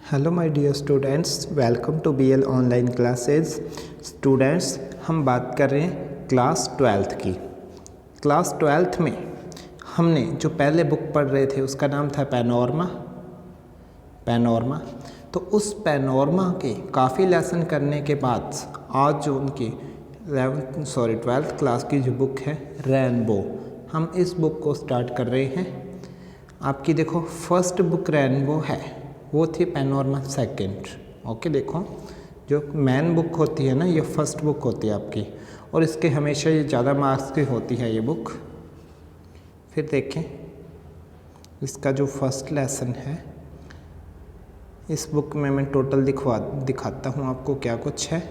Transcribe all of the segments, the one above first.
Hello my dear students, welcome to BL online classes. Students, हम बात कर रहे हैं क्लास 12th की। क्लास 12th में हमने जो पहले बुक पढ़ रहे थे उसका नाम था पैनोरमा। तो उस पैनोरमा के काफ़ी लेसन करने के बाद आज जो उनकी 12th क्लास की जो बुक है रेनबो, हम इस बुक को स्टार्ट कर रहे हैं। आपकी देखो फर्स्ट बुक रेनबो है, वो थी पैनोरमा सेकंड। ओके, देखो जो मेन बुक होती है ना, ये फर्स्ट बुक होती है आपकी, और इसके हमेशा ये ज़्यादा मार्क्स की होती है ये बुक। फिर देखें इसका जो फर्स्ट लेसन है, इस बुक में मैं टोटल दिखाता हूँ आपको क्या कुछ है।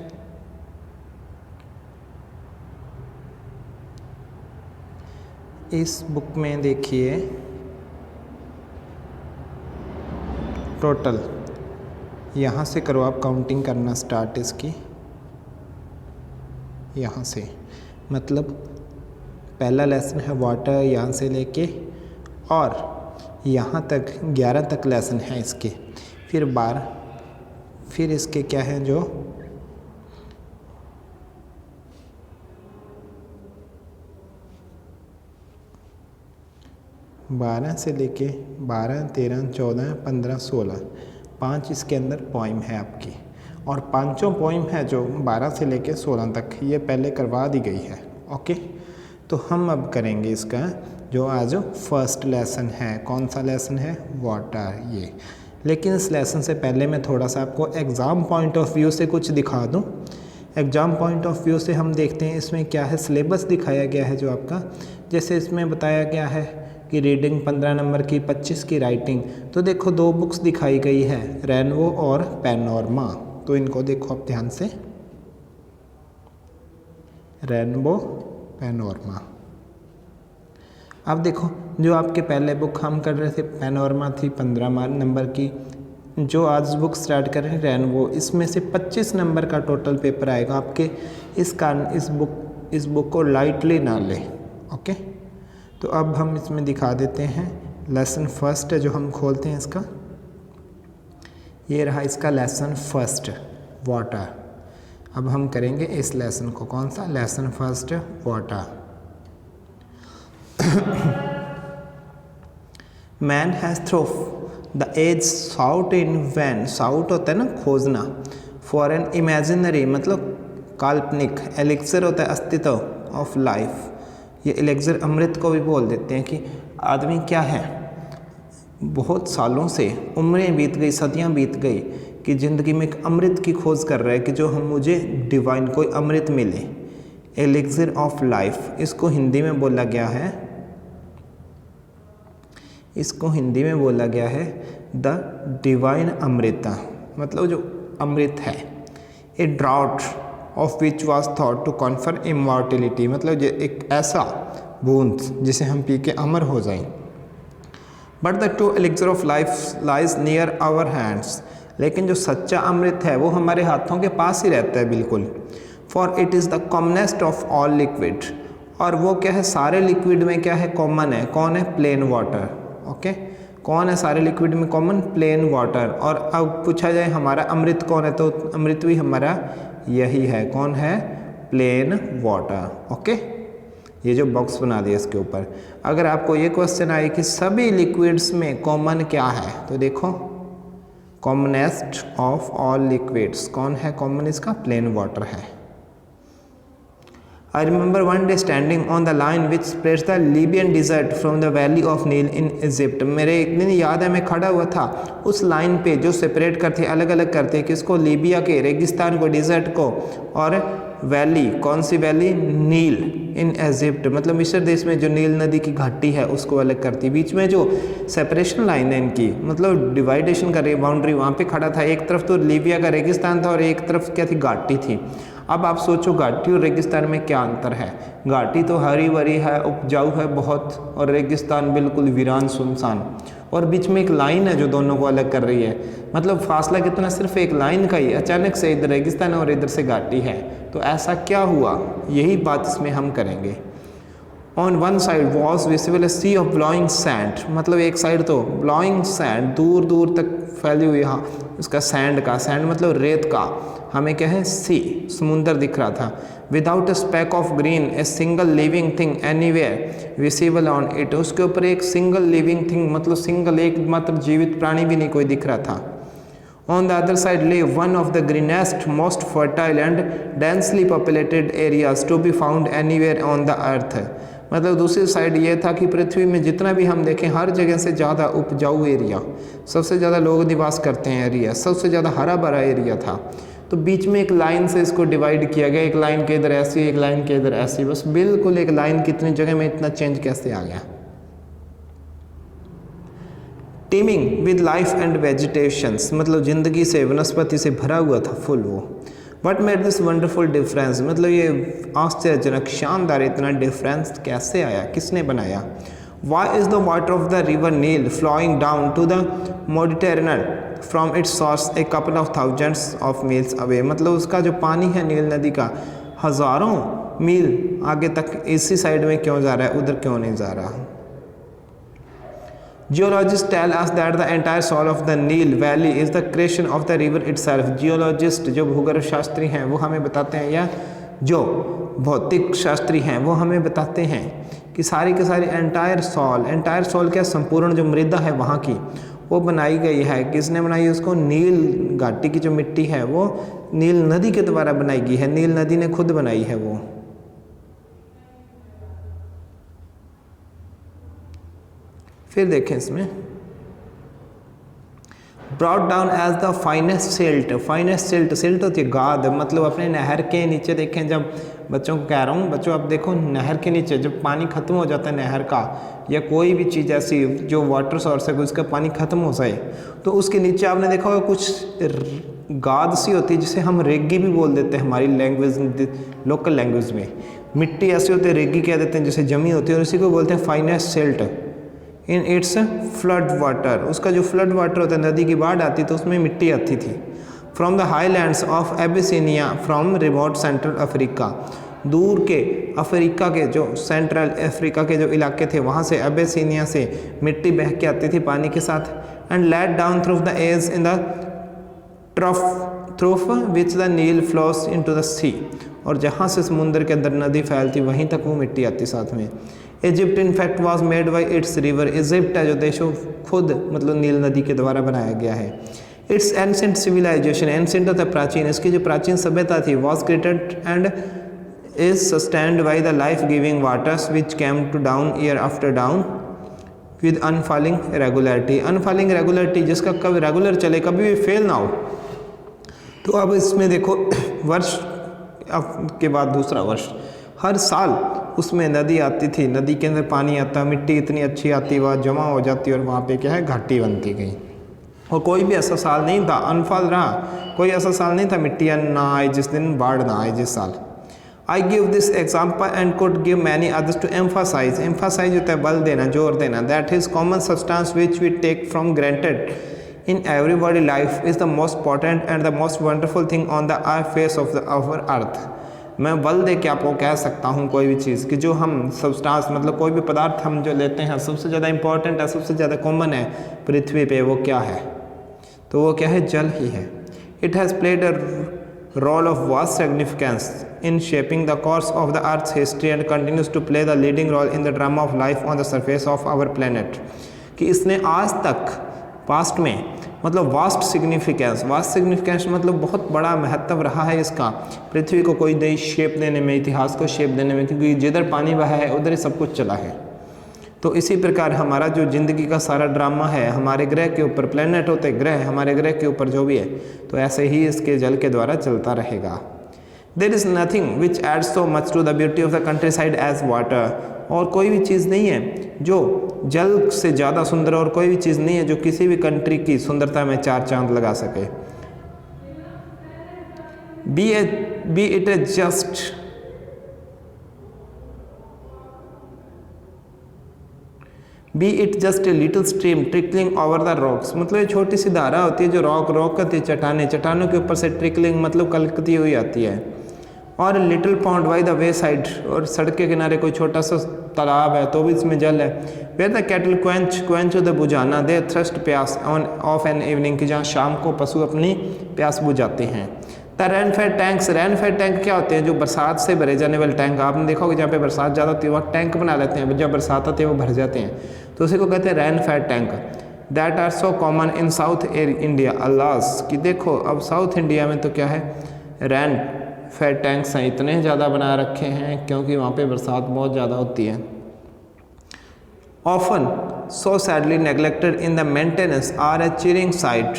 इस बुक में देखिए टोटल, यहाँ से करो आप काउंटिंग करना स्टार्ट इसकी, यहाँ से मतलब पहला लेसन है वाटर, यहाँ से लेके और यहाँ तक 11 तक लेसन है इसके। फिर 12, फिर इसके क्या है जो 12 से लेके 12, 13, 14, 15, 16, 5 इसके अंदर पोइम है आपकी, और पांचों पोइम है जो 12 से लेके 16 तक, ये पहले करवा दी गई है। ओके, तो हम अब करेंगे इसका जो आज फर्स्ट लेसन है। कौन सा लेसन है? वाटर, ये। लेकिन इस लेसन से पहले मैं थोड़ा सा आपको एग्ज़ाम पॉइंट ऑफ व्यू से कुछ दिखा दूँ। एग्ज़ाम पॉइंट ऑफ व्यू से हम देखते हैं इसमें क्या है, सिलेबस दिखाया गया है जो आपका, जैसे इसमें बताया गया है कि रीडिंग 15 नंबर की, 25 की राइटिंग। तो देखो दो बुक्स दिखाई गई है, रेनबो और पैनोरमा। तो इनको देखो आप ध्यान से, रेनबो, पैनोरमा। अब देखो जो आपके पहले बुक हम कर रहे थे पैनोरमा थी 15 नंबर की, जो आज बुक स्टार्ट कर रहे हैं रेनबो, इसमें से 25 नंबर का टोटल पेपर आएगा आपके। इस कारण इस बुक को लाइटली ना लें। ओके, तो अब हम इसमें दिखा देते हैं लेसन फर्स्ट है जो हम खोलते हैं इसका। ये रहा इसका लेसन फर्स्ट, वाटर। अब हम करेंगे इस लेसन को, कौन सा? Lesson first, water. Man has through the age sought in vain, sought होता है ना खोजना, फॉर एन इमेजिनरी मतलब काल्पनिक, एलिक्सर होता है अस्तित्व, ऑफ लाइफ। ये एलेक्सर अमृत को भी बोल देते हैं कि आदमी क्या है, बहुत सालों से उम्रें बीत गई, सदियां बीत गई कि ज़िंदगी में एक अमृत की खोज कर रहा है कि जो हम मुझे डिवाइन कोई अमृत मिले, एलेक्सर ऑफ लाइफ। इसको हिंदी में बोला गया है, द डिवाइन अमृता, मतलब जो अमृत है। A drought of which was thought to confer immortality, मतलब एक ऐसा बूंद जिसे हम पी के अमर हो जाएं। But the true elixir of life lies near our hands, लेकिन जो सच्चा अमृत है वो हमारे हाथों के पास ही रहता है बिल्कुल। For it is the commonest of all liquid, और वो क्या है, सारे लिक्विड में क्या है, कॉमन है। कौन है? Plain water. ओके, कौन है सारे लिक्विड में कॉमन? Plain water. और अब पूछा जाए हमारा अमृत कौन है, तो अमृत भी हमारा यही है। कौन है? Plain water. ओके, ये जो बॉक्स बना दिया इसके ऊपर, अगर आपको ये क्वेश्चन आए कि सभी लिक्विड्स में कॉमन क्या है, तो देखो कॉमनेस्ट ऑफ ऑल लिक्विड्स, कौन है कॉमन? इसका प्लेन वाटर है। I remember one day standing on the line which separates the Libyan desert from the valley of Nile in Egypt. मेरे एक दिन याद है मैं खड़ा हुआ था उस लाइन पे जो सेपरेट करते, अलग अलग करते, किसको? लीबिया के रेगिस्तान को, डिज़र्ट को, और वैली, कौन सी वैली? नील इन इजिप्ट, मतलब मिस्र देश में जो नील नदी की घाटी है उसको अलग करती। बीच में जो सेपरेशन लाइन है इनकी, मतलब डिवाइडेशन कर रही बाउंड्री, वहाँ पे खड़ा था। एक तरफ तो लीबिया का रेगिस्तान था और एक तरफ क्या थी? घाटी थी। अब आप सोचो घाटी और रेगिस्तान में क्या अंतर है? घाटी तो हरी भरी है, उपजाऊ है बहुत, और रेगिस्तान बिल्कुल वीरान सुनसान, और बीच में एक लाइन है जो दोनों को अलग कर रही है। मतलब फासला कितना? सिर्फ एक लाइन का ही। अचानक से इधर रेगिस्तान है और इधर से घाटी है, तो ऐसा क्या हुआ? यही बात इसमें हम करेंगे। On one side was visible a sea of blowing sand, मतलब एक साइड तो ब्लोइंग सैंड, दूर दूर तक फैली हुई, हाँ उसका सैंड का, सैंड मतलब रेत का, हमें क्या है सी, समुंदर दिख रहा था। Without A SPAC of green a single living thing anywhere visible on it, उसके ऊपर एक सिंगल लिविंग थिंग मतलब सिंगल एक मात्र जीवित प्राणी भी नहीं कोई दिख रहा था। On the other side lay one of the greenest, most fertile and densely populated areas to be found anywhere on the earth, मतलब दूसरी साइड ये था कि पृथ्वी में जितना भी हम देखें हर जगह से ज़्यादा उपजाऊ एरिया, सबसे ज़्यादा लोग निवास करते हैं एरिया, सबसे ज़्यादा हरा भरा एरिया था। तो बीच में एक लाइन से इसको डिवाइड किया गया, एक लाइन के इधर ऐसी, एक लाइन के इधर ऐसी, बस बिल्कुल एक लाइन कितनी जगह में इतना चेंज कैसे आ गया। Teeming with life and vegetations, मतलब ज़िंदगी से वनस्पति से भरा हुआ था फुल वो। What made this wonderful difference, मतलब ये आश्चर्यजनक शानदार इतना डिफरेंस कैसे आया, किसने बनाया। Why is the water of the river Nile flowing down to the Mediterranean from its source a couple of thousands of miles away, मतलब उसका जो पानी है नील नदी का हज़ारों मील आगे तक इसी साइड में क्यों जा रहा है, उधर क्यों नहीं जा रहा। Geologists tell us that the entire soil of the Nile Valley is the creation of the river itself. Geologist जो भूगर्भ शास्त्री हैं वो हमें बताते हैं, या जो भौतिक शास्त्री हैं वो हमें बताते हैं कि सारी के सारी एंटायर सॉल क्या, संपूर्ण जो मृदा है वहाँ की वो बनाई गई है। किसने बनाई उसको, नील घाटी की जो मिट्टी है वो नील नदी के द्वारा बनाई गई है, नील नदी ने खुद बनाई है वो। फिर देखें इसमें brought down as the finest silt होती है गाद, मतलब अपने नहर के नीचे देखें, जब बच्चों को कह रहा हूँ, बच्चों आप देखो नहर के नीचे जब पानी ख़त्म हो जाता है नहर का, या कोई भी चीज़ ऐसी जो वाटर सोर्स है उसका पानी ख़त्म हो जाए, तो उसके नीचे आपने देखा होगा कुछ गाद सी होती है जिसे हम रेगी भी बोल देते हैं हमारी लैंग्वेज, लोकल लैंग्वेज में। मिट्टी ऐसी होती है, रेगी कह देते हैं, जिसे जमी होती है, और उसी को बोलते हैं finest silt in its flood water. उसका जो फ्लड वाटर होता है, नदी की बाढ़ आती तो उसमें मिट्टी आती थी। From the highlands of Abyssinia from remote central Africa, दूर के अफ्रीका के जो सेंट्रल अफ्रीका के जो इलाके थे वहाँ से एबिसिनिया से मिट्टी बह के आती थी पानी के साथ। And let down through the edge in the through which the Nile flows into the sea, और जहाँ से समुद्र के अंदर नदी फैलती वहीं तक वो मिट्टी आती साथ में। Egypt in fact was made by its river, Egypt है जो देशों खुद मतलब नील नदी के द्वारा बनाया गया है। इट्स एंसेंट सिविलाइजेशन, एंसेंट होता है प्राचीन, इसकी जो प्राचीन सभ्यता थी was created and is sustained by the life giving waters which came to down year after down with unfailing regularity. Unfailing regularity जिसका कभी रेगुलर चले, कभी भी फेल ना हो। तो अब इसमें देखो वर्ष के बाद दूसरा वर्ष, हर साल उसमें नदी आती थी, नदी के अंदर पानी आता, मिट्टी इतनी अच्छी आती, वह जमा हो जाती और वहाँ पे क्या है घाटी बनती गई। और कोई भी ऐसा साल नहीं था अनफॉल रहा, कोई ऐसा साल नहीं था मिट्टियाँ ना आए जिस दिन बाढ़ ना आए जिस साल। I give this example and could give many others to emphasise, emphasise होता है बल देना, जोर देना। That is common substance which we take from granted in everybody life is the most potent and the most wonderful thing on the face of our earth। मैं बल दे के आपको कह सकता हूँ कोई भी चीज़ कि जो हम सब्सटेंस मतलब कोई भी पदार्थ हम जो लेते हैं सबसे ज़्यादा इम्पॉर्टेंट है, सबसे ज़्यादा कॉमन है पृथ्वी पे, वो क्या है, तो वो क्या है, जल ही है। It has played a role of vast significance in shaping the course of the earth's history and continues to play the leading role in the drama of life on the surface of our planet। कि इसने आज तक past में मतलब vast significance मतलब बहुत बड़ा महत्व रहा है इसका पृथ्वी को कोई नई शेप देने में, इतिहास को शेप देने में, क्योंकि जिधर पानी बहा है उधर ही सब कुछ चला है। तो इसी प्रकार हमारा जो ज़िंदगी का सारा ड्रामा है हमारे ग्रह के ऊपर, प्लेनेट होते ग्रह, हमारे ग्रह के ऊपर जो भी है, तो ऐसे ही इसके जल के द्वारा चलता रहेगा। There is nothing which adds so much to the beauty of the countryside as water. और कोई भी चीज़ नहीं है जो जल से ज़्यादा सुंदर, और कोई भी चीज़ नहीं है जो किसी भी कंट्री की सुंदरता में चार चांद लगा सके। B it just a little stream trickling over the rocks, मतलब ये छोटी सी धारा होती है जो रॉक होती है, चट्टानों के ऊपर से ट्रिकलिंग मतलब कलकती हुई आती है। और little pond by the way side, और सड़क के किनारे कोई छोटा सा तालाब है तो भी इसमें जल है। Where the cattle quench the बुझाना दे थ्रस्ट प्यास ऑन ऑफ एन इवनिंग, की जहाँ शाम को पशु अपनी प्यास बुझाते हैं। The rain fed tanks, rain fed tank क्या होते हैं? जो बरसात से भरे जाने वाले टैंक, आपने देखा होगा जहाँ पे बरसात ज़्यादा होती है वहाँ टैंक बना लेते हैं, जब बरसात आती है वो भर जाते हैं, तो उसी को कहते हैं rain fed tank. That are so common in South India अल्लास, कि देखो अब साउथ इंडिया में तो क्या है, रेन फेड टैंक्स हैं, इतने ज़्यादा बना रखे हैं क्योंकि वहाँ पे बरसात बहुत ज़्यादा होती है। Often so sadly neglected in the maintenance are a cheering sight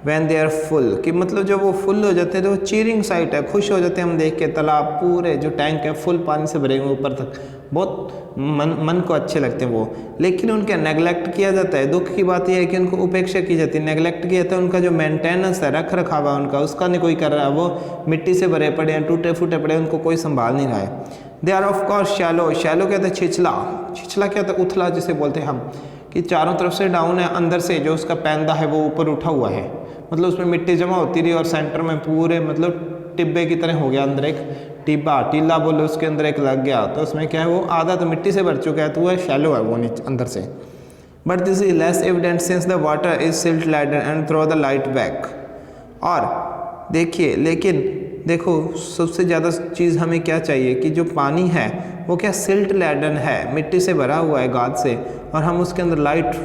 when they are full, कि मतलब जब वो फुल हो जाते हैं तो वो चीरिंग साइट है, खुश हो जाते हैं हम देख के, तालाब पूरे जो टैंक है फुल पानी से भरे हुए ऊपर तक, बहुत मन को अच्छे लगते हैं वो, लेकिन उनका नेग्लेक्ट किया जाता है। दुख की बात यह है कि उनको उपेक्षा की जाती है, नेग्लेक्ट किया जाता है, उनका जो मेंटेनेंस है, रख रखाव है उनका, उसका नहीं कोई कर रहा है, वो मिट्टी से भरे पड़े हैं, टूटे फूटे पड़े, उनको कोई संभाल नहीं रहा है। They are of course shallow, shallow कहते हैं छिछला, छिछला क्या होता है? उथला जिसे बोलते हैं हम, कि चारों तरफ से डाउन है, अंदर से जो उसका पैंदा है वो ऊपर उठा हुआ है, मतलब उसमें मिट्टी जमा होती रही और सेंटर में पूरे मतलब टिब्बे की तरह हो गया, अंदर एक टिब्बा, टीला बोले उसके अंदर एक लग गया, तो उसमें क्या है वो आधा तो मिट्टी से भर चुका है, तो वो शैलो है वो नीचे अंदर से। But this is less evident since the water is silt laden and throw the light back. और देखिए, लेकिन देखो सबसे ज़्यादा चीज़ हमें क्या चाहिए कि जो पानी है वो क्या सिल्ट लैडन है, मिट्टी से भरा हुआ है गाद से, और हम उसके अंदर लाइट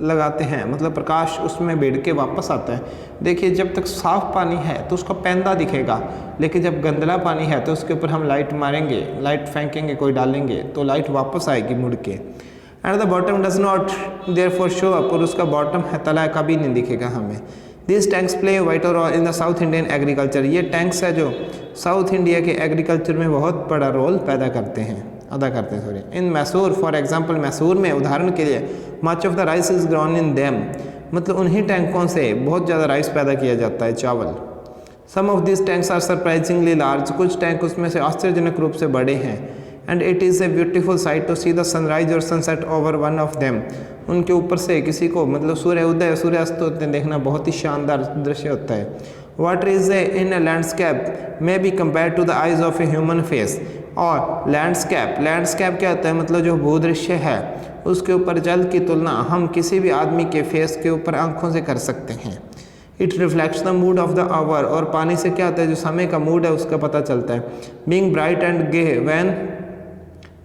लगाते हैं, मतलब प्रकाश उसमें बैठ के वापस आता है। देखिए जब तक साफ़ पानी है तो उसका पैंदा दिखेगा, लेकिन जब गंदला पानी है तो उसके ऊपर हम लाइट मारेंगे, लाइट फेंकेंगे, कोई डालेंगे तो लाइट वापस आएगी मुड़ के। And the bottom does not therefore show up, और उसका बॉटम है तला कभी नहीं दिखेगा हमें। This tanks play vital role in the South Indian agriculture, ये टैंक्स है जो साउथ इंडिया के एग्रीकल्चर में बहुत बड़ा रोल अदा करते हैं sorry. In Mysore for example, Mysore में उदाहरण के लिए much of the rice is grown in them, मतलब उन्हीं टैंकों से बहुत ज़्यादा राइस पैदा किया जाता है, चावल। Some of this tanks are surprisingly large, कुछ टैंक उसमें से आश्चर्यजनक रूप से बड़े हैं। And it is a beautiful sight to see the sunrise और sunset over one of them, उनके ऊपर से किसी को मतलब सूर्य उदय सूर्यास्त होते देखना बहुत ही शानदार दृश्य होता है। Water is in a landscape may be compare to the eyes of a human face, और लैंडस्केप क्या होता है, मतलब जो भूदृश्य है उसके ऊपर जल की तुलना हम किसी भी आदमी के फेस के ऊपर आंखों से कर सकते हैं। It reflects the mood of the hour, और पानी से क्या होता है, जो समय का मूड है उसका पता चलता है। Being bright and gay when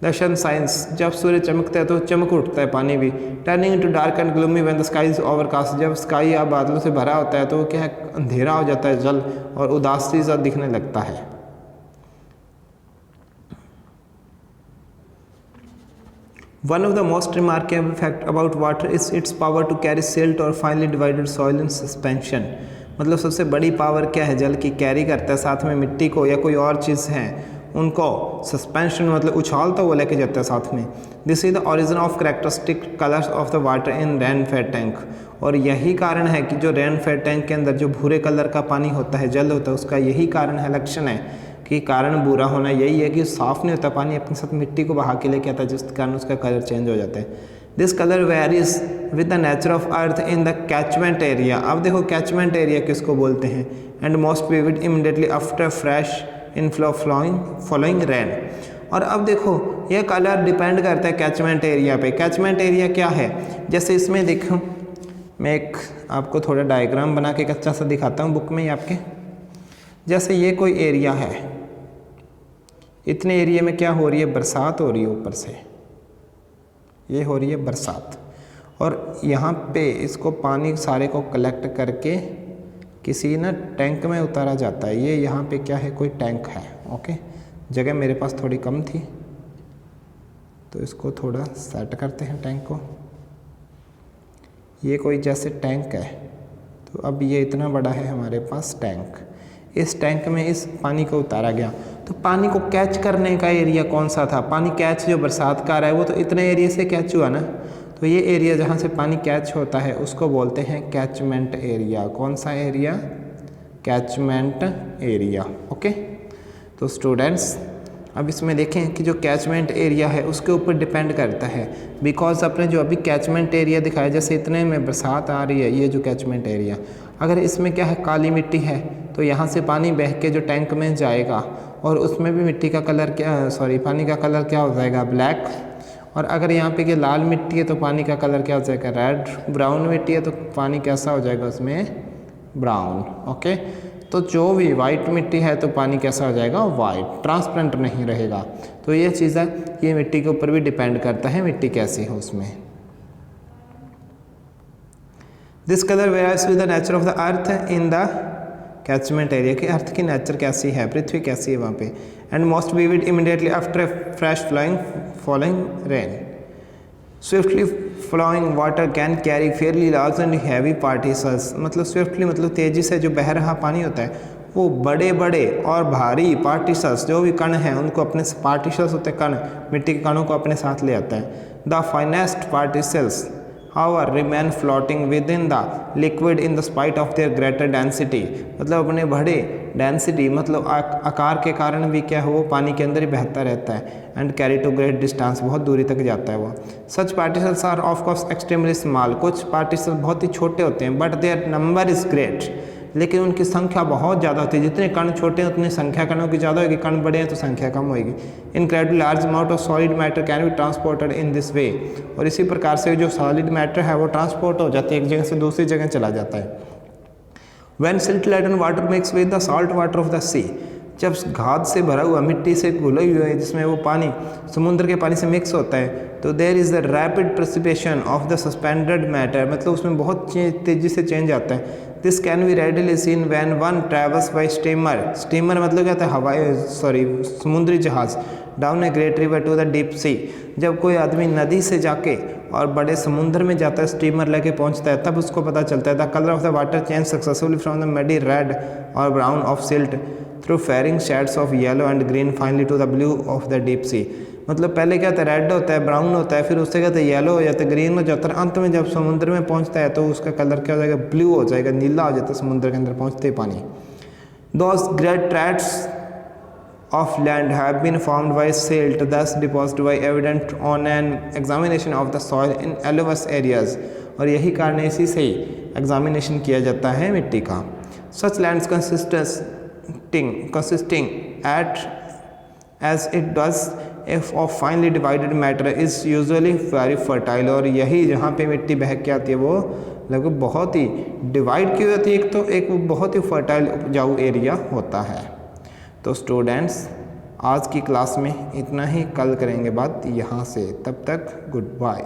the sun shines, जब सूर्य चमकता है तो चमक उठता है पानी भी। Turning into dark and gloomy when the sky is overcast, जब स्काई या बादलों से भरा होता है तो वो क्या है, अंधेरा हो जाता है जल, और उदासी सा दिखने लगता है। One of the most remarkable fact about water is its power to carry silt or finely divided soil in suspension, मतलब सबसे बड़ी पावर क्या है, जल की कैरी करता है, साथ में मिट्टी को या कोई और चीज़ है उनको सस्पेंशन मतलब उछालता हुआ लेके जाता है साथ में। This is the origin of characteristic colours of the water in rain fed tank, और यही कारण है कि जो रेन फेड टैंक के अंदर जो भूरे कलर का पानी होता है, जल होता है, उसका यही कारण है, लक्षण है कि कारण बुरा होना यही है कि साफ़ नहीं होता पानी, अपने साथ मिट्टी को बहा के लेके आता है, जिस कारण उसका कलर चेंज हो जाता है। This colour varies with the nature of earth in the catchment area, अब देखो कैचमेंट एरिया किसको बोलते हैं, and most vivid immediately after fresh inflow following rain. और अब देखो ये कलर डिपेंड करता है कैचमेंट एरिया पे। कैचमेंट एरिया क्या है, जैसे इसमें देखो मैं एक आपको थोड़ा डायग्राम बना के कच्चा सा दिखाता हूँ बुक में ही आपके। जैसे ये कोई एरिया है, इतने एरिया में क्या हो रही है, बरसात हो रही है, ऊपर से ये हो रही है बरसात, और यहाँ पे इसको पानी सारे को कलेक्ट करके किसी ना टैंक में उतारा जाता है। ये यहाँ पे क्या है, कोई टैंक है। ओके, जगह मेरे पास थोड़ी कम थी तो इसको थोड़ा सेट करते हैं टैंक को। ये कोई जैसे टैंक है, तो अब ये इतना बड़ा है हमारे पास टैंक, इस टैंक में इस पानी को उतारा गया। तो पानी को कैच करने का एरिया कौन सा था, पानी कैच जो बरसात का आ रहा है वो तो इतने एरिया से कैच हुआ ना, तो ये एरिया जहाँ से पानी कैच होता है उसको बोलते हैं कैचमेंट एरिया। कौन सा एरिया, कैचमेंट एरिया। ओके, तो स्टूडेंट्स अब इसमें देखें कि जो कैचमेंट एरिया है उसके ऊपर डिपेंड करता है, बिकॉज अपने जो अभी कैचमेंट एरिया दिखाया, जैसे इतने में बरसात आ रही है, ये जो कैचमेंट एरिया, अगर इसमें क्या है काली मिट्टी है तो यहाँ से पानी बह के जो टैंक में जाएगा और उसमें भी मिट्टी का कलर पानी का कलर क्या हो जाएगा, ब्लैक। और अगर यहाँ पे कि लाल मिट्टी है तो पानी का कलर क्या हो जाएगा, रेड। ब्राउन मिट्टी है तो पानी कैसा हो जाएगा उसमें, ब्राउन। ओके, तो जो भी वाइट मिट्टी है तो पानी कैसा हो जाएगा, वाइट, ट्रांसपेरेंट नहीं रहेगा। तो ये चीज़ है, ये मिट्टी के ऊपर भी डिपेंड करता है मिट्टी कैसी है उसमें। This colour varies with the nature of the earth in the catchment area, कि अर्थ की नेचर कैसी है, पृथ्वी कैसी है वहाँ पे। And most vivid immediately after fresh following rain. Swiftly flowing water can carry fairly large and heavy particles, मतलब swiftly मतलब तेज़ी से जो बह रहा पानी होता है वो बड़े बड़े और भारी पार्टिकल्स, जो भी कण हैं उनको अपने, पार्टिकल्स होते हैं कण, मिट्टी के कणों को अपने साथ ले आता है। The finest particles however remain floating with in the liquid in the spite of their greater density, मतलब अपने बड़े डेंसिटी मतलब आकार के कारण भी क्या है वो पानी के अंदर ही बहता रहता है। And carry to great distance, बहुत दूरी तक जाता है वो। Such particles are of course extremely small, कुछ पार्टिकल्स बहुत ही छोटे होते हैं, but their number is great, लेकिन उनकी संख्या बहुत ज़्यादा होती है। जितने कण छोटे हैं उतनी संख्या कणों की ज़्यादा होगी, कण बड़े हैं तो संख्या कम होगी। Incredibly large amount of solid matter can be transported in this way, और इसी प्रकार से जो सॉलिड मैटर है वो ट्रांसपोर्ट हो जाती है, एक जगह से दूसरी जगह चला जाता है। When silt laden water mix with the salt water of the sea, जब घात से भरा हुआ, मिट्टी से घुला हुआ है जिसमें वो पानी समुद्र के पानी से मिक्स होता है, तो there is the rapid precipitation of the suspended matter, मतलब उसमें बहुत तेज़ी से चेंज आता है। This can be readily seen when one travels by steamer, steamer मतलब क्या था, समुद्री जहाज़, down a great river to the deep sea, जब कोई आदमी नदी से जाके और बड़े समुद्र में जाता है, स्टीमर लेके पहुंचता है, तब उसको पता चलता है the colour of the water change successfully from the muddy red और brown of silt through fairing shades of yellow and green finally to the blue of the deep sea. मतलब पहले क्या होता है, रेड होता है, ब्राउन होता है, फिर उससे क्या होता है, येलो हो जाता है, ग्रीन हो जाता है, अंत में जब समुद्र में पहुंचता है तो उसका कलर क्या हो जाएगा, ब्लू हो जाएगा, नीला हो जाता है समुद्र के अंदर पहुंचते ही पानी। Those great tracts of land have been formed by silt, thus deposited by evident on an examination of the soil in alluvious areas, और यही कारण है, इसी से ही एग्जामिनेशन किया जाता है मिट्टी का। Such lands consisting at as it does if of finely divided matter is usually very fertile, और यही जहाँ पे मिट्टी बह के आती है वो लगभग बहुत ही डिवाइड की होती है, एक तो एक वो बहुत ही फर्टाइल उपजाऊ एरिया होता है। तो स्टूडेंट्स आज की क्लास में इतना ही, कल करेंगे बात यहाँ से, तब तक गुड बाय।